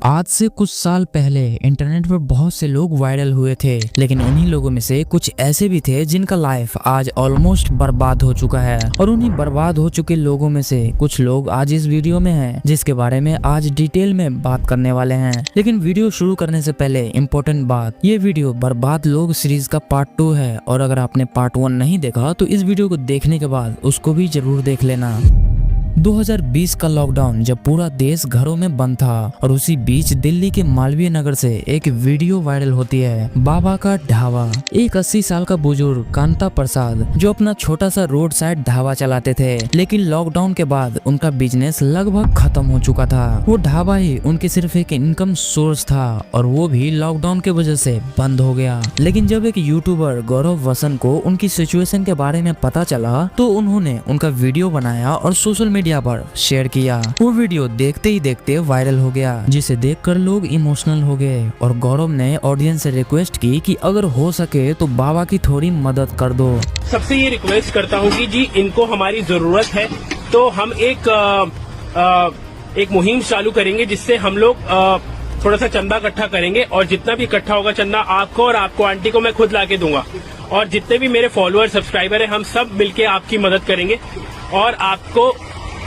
आज से कुछ साल पहले इंटरनेट पर बहुत से लोग वायरल हुए थे, लेकिन उन्हीं लोगों में से कुछ ऐसे भी थे जिनका लाइफ आज ऑलमोस्ट बर्बाद हो चुका है। और उन्हीं बर्बाद हो चुके लोगों में से कुछ लोग आज इस वीडियो में हैं, जिसके बारे में आज डिटेल में बात करने वाले हैं। लेकिन वीडियो शुरू करने से पहले इम्पोर्टेंट बात, ये वीडियो बर्बाद लोग सीरीज का पार्ट 2 है, और अगर आपने पार्ट 1 नहीं देखा तो इस वीडियो को देखने के बाद उसको भी जरूर देख लेना। 2020 का लॉकडाउन जब पूरा देश घरों में बंद था, और उसी बीच दिल्ली के मालवीय नगर से एक वीडियो वायरल होती है, बाबा का ढाबा। एक 80 साल का बुजुर्ग कांता प्रसाद जो अपना छोटा सा रोड साइड ढाबा चलाते थे, लेकिन लॉकडाउन के बाद उनका बिजनेस लगभग खत्म हो चुका था। वो ढाबा ही उनके सिर्फ एक इनकम सोर्स था, और वो भी लॉकडाउन के वजह से बंद हो गया। लेकिन जब एक यूट्यूबर गौरव वसन को उनकी सिचुएशन के बारे में पता चला, तो उन्होंने उनका वीडियो बनाया और सोशल मीडिया पर शेयर किया। वो वीडियो देखते ही देखते वायरल हो गया, जिसे देखकर लोग इमोशनल हो गए, और गौरव ने ऑडियंस से रिक्वेस्ट की कि अगर हो सके तो बाबा की थोड़ी मदद कर दो। सबसे ये रिक्वेस्ट करता हूँ कि जी इनको हमारी जरूरत है, तो हम एक मुहिम चालू करेंगे जिससे हम लोग थोड़ा सा चंदा इकट्ठा करेंगे, और जितना भी इकट्ठा होगा चंदा आपको और आपको आंटी को मैं खुद लाके दूंगा, और जितने भी मेरे फॉलोअर सब्सक्राइबर हैं हम सब मिलके आपकी मदद करेंगे। और आपको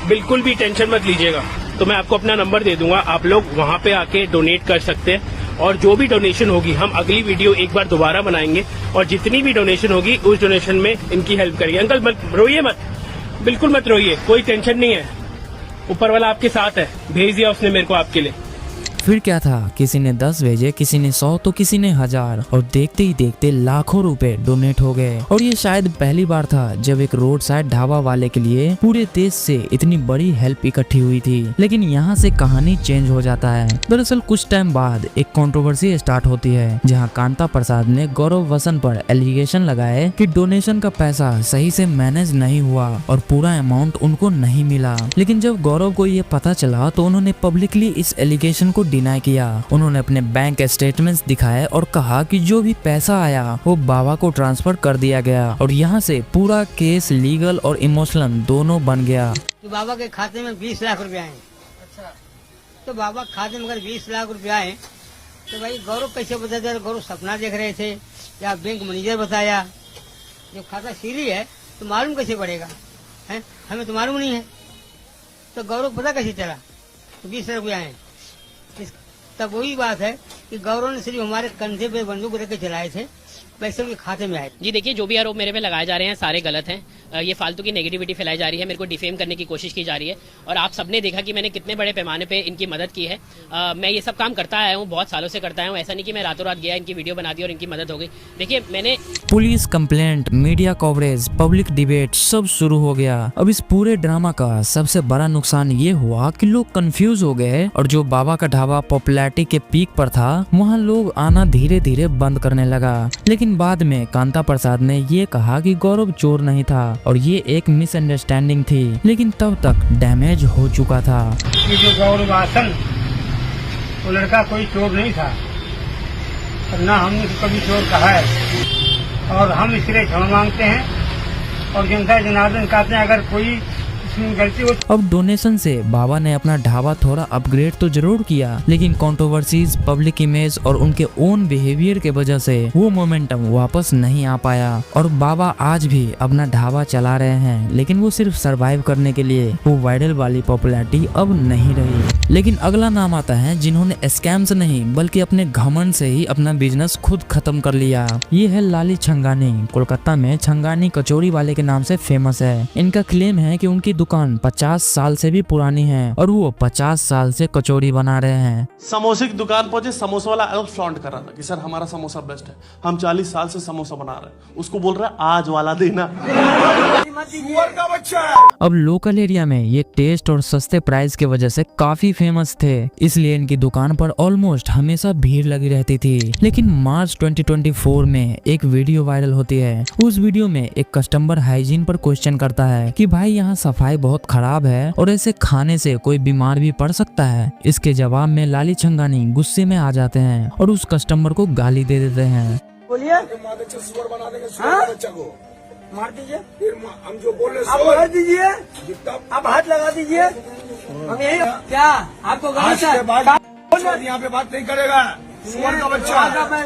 बिल्कुल भी टेंशन मत लीजिएगा, तो मैं आपको अपना नंबर दे दूंगा, आप लोग वहां पे आके डोनेट कर सकते हैं, और जो भी डोनेशन होगी हम अगली वीडियो एक बार दोबारा बनाएंगे, और जितनी भी डोनेशन होगी उस डोनेशन में इनकी हेल्प करेंगे। अंकल मत रोइए, मत बिल्कुल मत रोइए, कोई टेंशन नहीं है, ऊपर वाला आपके साथ है, भेज दिया उसने मेरे को आपके लिए। फिर क्या था, किसी ने 10 भेजे, किसी ने 100, तो किसी ने 1000, और देखते ही देखते लाखों रुपए डोनेट हो गए। और ये शायद पहली बार था जब एक रोड साइड ढाबा वाले के लिए पूरे देश से इतनी बड़ी हेल्प इकट्ठी हुई थी। लेकिन यहाँ से कहानी चेंज हो जाता है। दरअसल कुछ टाइम बाद एक कंट्रोवर्सी स्टार्ट होती है, जहाँ कांता प्रसाद ने गौरव वसन पर एलिगेशन लगाए कि डोनेशन का पैसा सही से मैनेज नहीं हुआ और पूरा अमाउंट उनको नहीं मिला। लेकिन जब गौरव को ये पता चला तो उन्होंने पब्लिकली इस एलिगेशन को डिनाई किया। उन्होंने अपने बैंक स्टेटमेंट्स दिखाए और कहा कि जो भी पैसा आया वो बाबा को ट्रांसफर कर दिया गया, और यहाँ से पूरा केस लीगल और इमोशनल दोनों बन गया। तो बाबा के खाते में 20 लाख रुपए आए। अच्छा, तो बाबा के खाते में अगर 20 लाख रुपए आए तो भाई गौरव कैसे बता दे? गौरव सपना देख रहे थे या बैंक मैनेजर बताया? जब खाता सीरी है तो मालूम कैसे पड़ेगा है? हमें तो मालूम नहीं है, तो गौरव पता कैसे चला तो 20 लाख रुपए आए? तब वही बात है कि गौरव ने सिर्फ हमारे कंधे पे बंदूक रख के चलाए थे, पैसे उनके खाते में आए। जी देखिए, जो भी आरोप मेरे पे लगाए जा रहे हैं सारे गलत हैं। ये फालतू की नेगेटिविटी फैलाई जा रही है, मेरे को डिफेम करने की कोशिश की जा रही है, और आप सबने देखा कि मैंने कितने बड़े पैमाने पे इनकी मदद की है। मैं ये सब काम करता आया हूँ, बहुत सालों से करता आया हूँ, ऐसा नहीं कि मैं रातों रात गया इनकी वीडियो बना दी और इनकी मदद हो गई। देखिए मैंने police complaint, media coverage, public debate सब शुरू हो गया। अब इस पूरे ड्रामा का सबसे बड़ा नुकसान ये हुआ कि लोग कंफ्यूज हो गए, और जो बाबा का ढाबा पॉपुलैरिटी के पीक पर था वहाँ लोग आना धीरे धीरे बंद करने लगा। लेकिन बाद में कांता प्रसाद ने ये कहा कि गौरव चोर नहीं था और ये एक मिसअंडरस्टैंडिंग थी, लेकिन तब तक डैमेज हो चुका था। कि जो गौरव वासन वो लड़का कोई चोर नहीं था, और ना हमने कभी चोर कहा है, और हम इसके लिए क्षमा मांगते हैं, और जनता जनार्दन कहते हैं अगर कोई इसमें गलती हो। अब डोनेशन से बाबा ने अपना ढाबा थोड़ा अपग्रेड तो जरूर किया, लेकिन कंट्रोवर्सीज, पब्लिक इमेज और उनके ओन बिहेवियर के वजह से वो मोमेंटम वापस नहीं आ पाया। और बाबा आज भी अपना ढाबा चला रहे हैं, लेकिन वो सिर्फ सरवाइव करने के लिए। वो वायरल वाली पॉपुलैरिटी अब नहीं रही। लेकिन अगला नाम आता है जिन्होंने स्कैम्स नहीं बल्कि अपने घमंड से ही अपना बिजनेस खुद खत्म कर लिया। ये है लाली छंगानी। कोलकाता में छंगानी कचौड़ी वाले के नाम से फेमस है। इनका क्लेम है कि उनकी दुकान 50 साल से भी पुरानी है, और वो 50 साल से कचौड़ी बना रहे हैं। समोसे की दुकान पहुंचे, समोसा वाला अलग फ्लॉन्ट कर रहा था कि सर हमारा समोसा बेस्ट है, हम 40 साल से समोसा बना रहे हैं। उसको बोल रहा है आज वाला देना। अब लोकल एरिया में ये टेस्ट और सस्ते प्राइस की वजह से काफी फेमस थे, इसलिए इनकी दुकान पर ऑलमोस्ट हमेशा भीड़ लगी रहती थी। लेकिन मार्च 2024 में एक वीडियो वायरल होती है। उस वीडियो में एक कस्टमर हाइजीन पर क्वेश्चन करता है कि भाई यहाँ सफाई बहुत खराब है, और ऐसे खाने से कोई बीमार भी पड़ सकता है। इसके जवाब में लाली छंगानी गुस्से में आ जाते हैं और उस कस्टमर को गाली दे देते हैं। बोलिए, मार दीजिए, फिर हम जो बोल रहे आप मार दीजिए, आप हाथ लगा दीजिए। हम यही क्या आपको गाली यहाँ पे बात नहीं करेगा। सुअर का बच्चा है,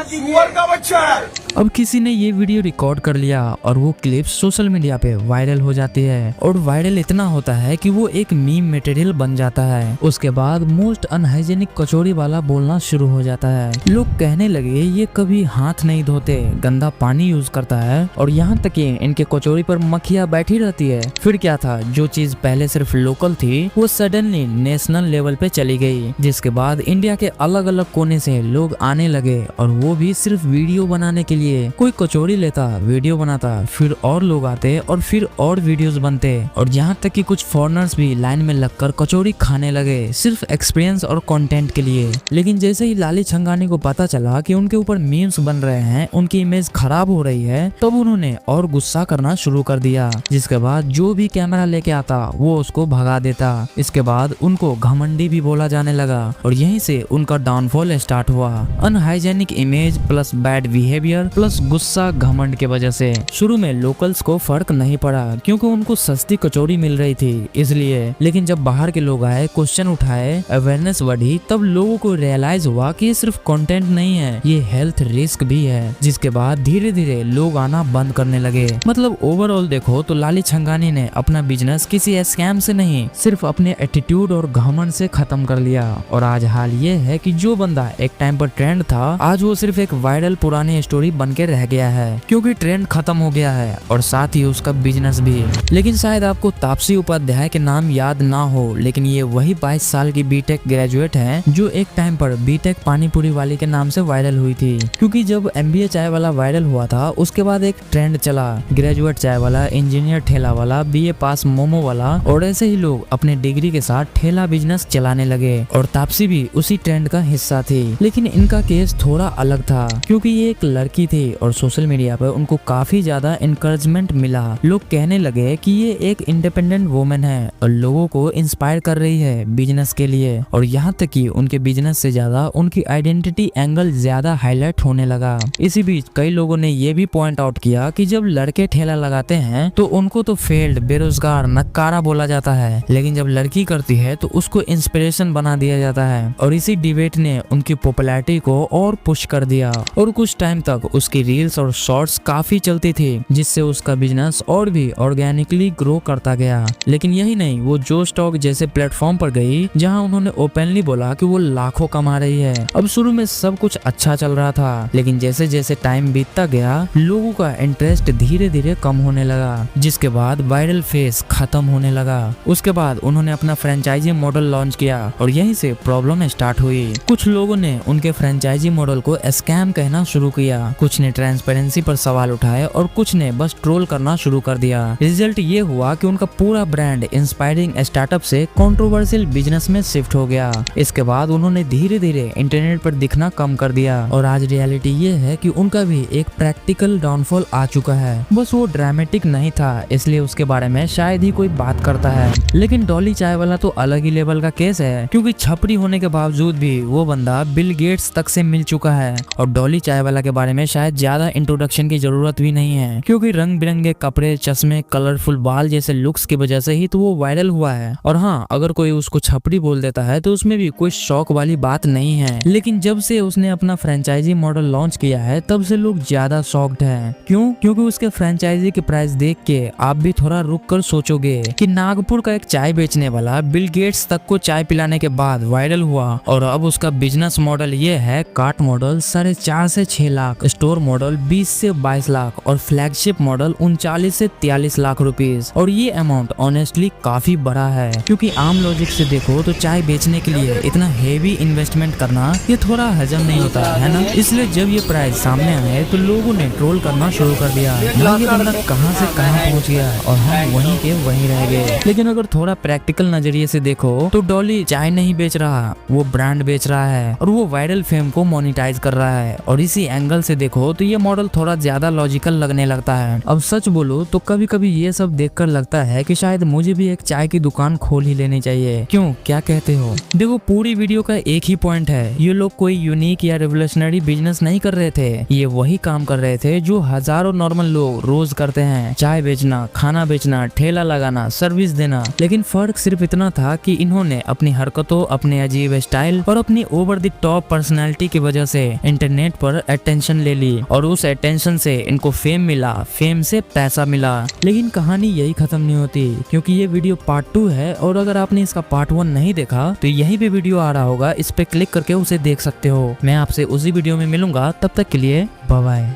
सुअर का बच्चा है। अब किसी ने ये वीडियो रिकॉर्ड कर लिया और वो क्लिप सोशल मीडिया पे वायरल हो जाती है और वायरल इतना होता है कि वो एक मीम मटेरियल बन जाता है। उसके बाद मोस्ट अनहाइजेनिक कचौड़ी वाला बोलना शुरू हो जाता है। लोग कहने लगे ये कभी हाथ नहीं धोते, गंदा पानी यूज करता है और यहाँ तक कि इनके कचौड़ी पर मक्खियाँ बैठी रहती है। फिर क्या था, जो चीज पहले सिर्फ लोकल थी वो सडनली नेशनल लेवल पे चली गई, जिसके बाद इंडिया के अलग अलग कोने से लोग आने लगे और वो भी सिर्फ वीडियो बनाने के लिए। कोई कचौड़ी लेता, वीडियो बनाता, फिर और लोग आते और फिर और वीडियोस बनते और यहाँ तक कि कुछ फॉरेनर्स भी लाइन में लगकर कचौड़ी खाने लगे सिर्फ एक्सपीरियंस और कंटेंट के लिए। लेकिन जैसे ही लाली छंगानी को पता चला कि उनके ऊपर मीम्स बन रहे हैं, उनकी इमेज खराब हो रही है, तब उन्होंने और गुस्सा करना शुरू कर दिया, जिसके बाद जो भी कैमरा लेके आता वो उसको भगा देता। इसके बाद उनको घमंडी भी बोला जाने लगा और यहीं से उनका डाउनफॉल स्टार्ट हुआ। Unhygienic image plus bad behaviour plus गुस्सा घमंड के वजह से। शुरू में लोकल्स को फर्क नहीं पड़ा क्योंकि उनको सस्ती कचौड़ी मिल रही थी इसलिए, लेकिन जब बाहर के लोग आए, क्वेश्चन उठाए, अवेयरनेस बढ़ी, तब लोगों को रियलाइज हुआ कि ये सिर्फ कंटेंट नहीं है, ये हेल्थ रिस्क भी है। जिसके बाद धीरे धीरे लोग आना बंद करने लगे। मतलब ओवरऑल देखो तो लाली छंगानी ने अपना बिजनेस किसी स्कैम से नहीं, सिर्फ अपने एटीट्यूड और घमंड से खत्म कर लिया। और आज हाल ये है कि जो बंदा एक टाइम पर ट्रेंड था, आज वो सिर्फ एक वायरल पुरानी स्टोरी बन के रह गया है क्योंकि ट्रेंड खत्म हो गया है और साथ ही उसका बिजनेस भी। लेकिन शायद आपको तापसी उपाध्याय के नाम याद ना हो, लेकिन ये वही 22 साल की बीटेक ग्रेजुएट हैं जो एक टाइम पर बीटेक पानीपुरी वाली के नाम से वायरल हुई थी। क्योंकि जब MBA चाय वाला वायरल हुआ था, उसके बाद एक ट्रेंड चला, ग्रेजुएट चाय वाला, इंजीनियर ठेला वाला, BA पास मोमो वाला, और ऐसे ही लोग अपने डिग्री के साथ ठेला बिजनेस चलाने लगे और तापसी भी उसी ट्रेंड का हिस्सा थी। लेकिन इनका केस थोड़ा अलग था क्योंकि ये एक लड़की थी और सोशल मीडिया पर उनको काफी ज्यादा इनकरेजमेंट मिला। लोग कहने लगे कि ये एक इंडिपेंडेंट वुमेन है और लोगों को इंस्पायर कर रही है बिजनेस के लिए, और यहाँ तक कि उनके बिजनेस से ज्यादा उनकी आइडेंटिटी एंगल ज्यादा हाईलाइट होने लगा। इसी बीच कई लोगों ने ये भी पॉइंट आउट किया कि जब लड़के ठेला लगाते हैं तो उनको तो फेल्ड, बेरोजगार, नक्कारा बोला जाता है, लेकिन जब लड़की करती है तो उसको इंस्पिरेशन बना दिया जाता है। और इसी डिबेट ने उनकी पॉपुलैरिटी को और पुश कर दिया और कुछ टाइम तक उसकी रील्स और शॉर्ट्स काफी चलती थी, जिससे उसका बिजनेस और भी ऑर्गेनिकली ग्रो करता गया। लेकिन यही नहीं, वो जो स्टॉक जैसे प्लेटफॉर्म पर गई जहां उन्होंने ओपनली बोला कि वो लाखों कमा रही है। अब शुरू में सब कुछ अच्छा चल रहा था, लेकिन जैसे जैसे टाइम बीतता गया लोगों का इंटरेस्ट धीरे धीरे कम होने लगा, जिसके बाद वायरल फेस खत्म होने लगा। उसके बाद उन्होंने अपना फ्रेंचाइजी मॉडल लॉन्च किया और यहीं से प्रॉब्लम स्टार्ट हुई। कुछ लोगों ने उनके फ्रेंचाइजी मॉडल को स्कैम कहना शुरू किया, कुछ ने ट्रांसपेरेंसी पर सवाल उठाए और कुछ ने बस ट्रोल करना शुरू कर दिया। रिजल्ट ये हुआ कि उनका पूरा ब्रांड इंस्पायरिंग स्टार्टअप से कंट्रोवर्शियल बिजनेस में शिफ्ट हो गया। इसके बाद उन्होंने धीरे धीरे इंटरनेट पर दिखना कम कर दिया और आज रियलिटी ये है कि उनका भी एक प्रैक्टिकल डाउनफॉल आ चुका है। बस वो ड्रामेटिक नहीं था इसलिए उसके बारे में शायद ही कोई बात करता है। लेकिन डॉली चाय वाला तो अलग ही लेवल का केस है क्योंकि छपरी होने के बावजूद भी वो बंदा बिल गेट्स तक से मिल चुका है। और डॉली चाय वाला के बारे में शायद ज्यादा इंट्रोडक्शन की जरूरत भी नहीं है क्योंकि रंग बिरंगे कपड़े, चश्मे, कलरफुल बाल जैसे लुक्स की वजह से ही तो वो वायरल हुआ है। और हाँ, अगर कोई उसको छपरी बोल देता है तो उसमें भी कोई शौक वाली बात नहीं है। लेकिन जब से उसने अपना फ्रेंचाइजी मॉडल लॉन्च किया है तब से लोग ज्यादा शॉक्ड हैं। क्यों? क्योंकि उसके फ्रेंचाइजी के प्राइस देख के आप भी थोड़ा रुक कर सोचोगे कि नागपुर का एक चाय बेचने वाला बिल गेट्स तक को चाय पिलाने के बाद वायरल हुआ और अब उसका बिजनेस मॉडल ये है, कार्ट मॉडल 4.5 से 6 लाख, स्टोर मॉडल 20 से 22 लाख और फ्लैगशिप मॉडल 39 से 43 लाख रुपीस। और ये अमाउंट ऑनेस्टली काफी बड़ा है क्योंकि आम लॉजिक से देखो तो चाय बेचने के लिए इतना हेवी इन्वेस्टमेंट करना ये थोड़ा हजम नहीं होता है ना। इसलिए जब ये प्राइस सामने आए तो लोगों ने ट्रोल करना शुरू कर दिया, भाई ये बंदा कहां से कहां पहुंच गया और हम वहीं के वहीं रह गए। लेकिन अगर थोड़ा प्रैक्टिकल नजरिए से देखो तो डॉली चाय नहीं बेच रहा, वो ब्रांड बेच रहा है और और वो वायरल फेम को मोनेटाइज कर रहा है। और इसी एंगल से देखो तो ये मॉडल थोड़ा ज्यादा लॉजिकल लगने लगता है। अब सच बोलो तो कभी कभी ये सब देखकर लगता है कि शायद मुझे भी एक चाय की दुकान खोल ही लेनी चाहिए। क्यों, क्या कहते हो? देखो पूरी वीडियो का एक ही पॉइंट है, ये लोग कोई यूनिक या रेवोल्यूशनरी बिजनेस नहीं कर रहे थे, ये वही काम कर रहे थे जो हजारों नॉर्मल लोग रोज करते हैं, चाय बेचना, खाना बेचना, ठेला लगाना, सर्विस देना। लेकिन फर्क सिर्फ इतना था कि इन्होंने अपनी हरकतों, अपने अजीब स्टाइल और अपनी ओवर द टॉप पर्सनैलिटी की वजह से इंटरनेट पर अटेंशन ले ली और उस अटेंशन से इनको फेम मिला, फेम से पैसा मिला। लेकिन कहानी यही खत्म नहीं होती, क्योंकि ये वीडियो पार्ट 2 है और अगर आपने इसका पार्ट 1 नहीं देखा तो यहीं पे वीडियो आ रहा होगा, इस पे क्लिक करके उसे देख सकते हो। मैं आपसे उसी वीडियो में मिलूंगा, तब तक के लिए बाय बाय।